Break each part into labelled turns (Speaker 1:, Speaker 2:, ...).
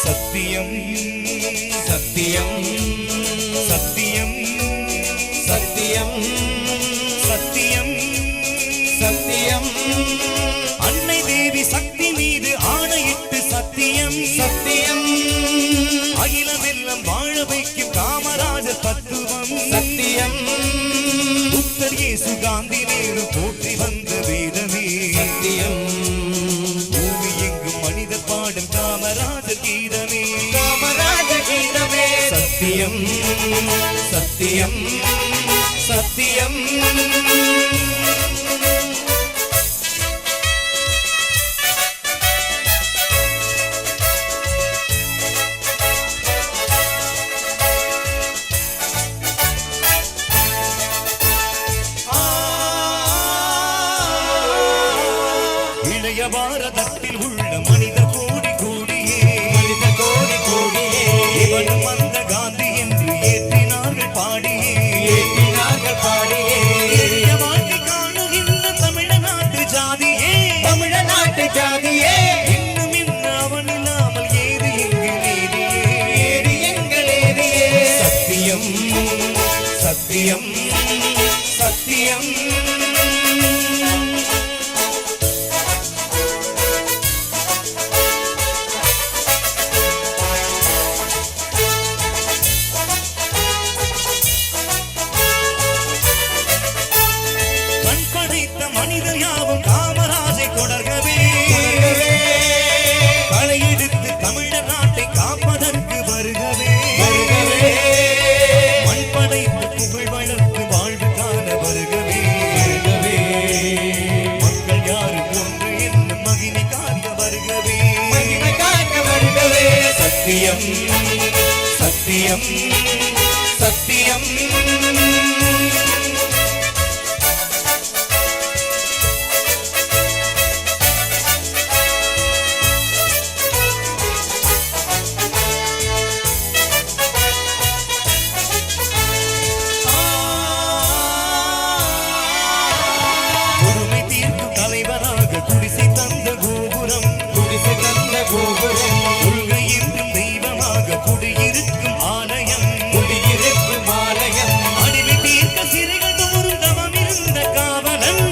Speaker 1: சத்தியம் சத்தியம் சத்தியம் சத்தியம் சத்தியம் சத்தியம் அன்னை தேவி சக்தி மீது ஆணையிட்டு சத்தியம் சத்தியம் அகிலமெல்லாம் வாழ வைக்கும் காமராஜர் தத்துவம் சத்தியம் புத்தர் இயேசு காந்தி நேரு போற்றி வந்த வேதமே சத்தியம் பூமி எங்கும் மனிதர் பாடும் காமராஜர் கீதமே காமராஜர் கீதமே சத்தியம் சத்தியம் சத்தியம் பாரதத்தில் உள்ள மனித கோடி கோடியே இவனும் அந்த காந்தி என்று ஏற்றினார்கள் பாடியே வாழ்க்கை காணுகின்ற தமிழ்நாட்டு ஜாதியே இன்னும் இன்ன அவன் இல்லாமல் ஏது எங்கள் ஏரியே சத்தியம் சத்தியம் சத்தியம் மனிதர் யாவும் காமராஜை தொடர்கவே களையெடுத்து தமிழர் நாட்டை காப்பதற்கு வருகவே மண் படைத்து புகழ் வளர்த்து வாழ்வு காண வருகவே மக்கள் யாரும் ஒன்று என்னும் மகிமை காக்க வருகவே சத்தியம் சத்தியம் சத்தியம் குடிசை தந்த கோபுரம் கொள்கை என்றும் தெய்வமாக குடியிருக்கும் ஆலயம் அடிமை தீர்க்க சிறைகள் தோறும் தவமிருந்த காவலன்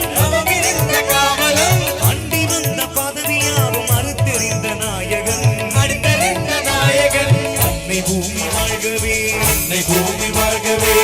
Speaker 1: அண்டி வந்த பதவியாவும் அறுத்தெறிந்த நாயகன் அன்னை பூமி வாழ்கவே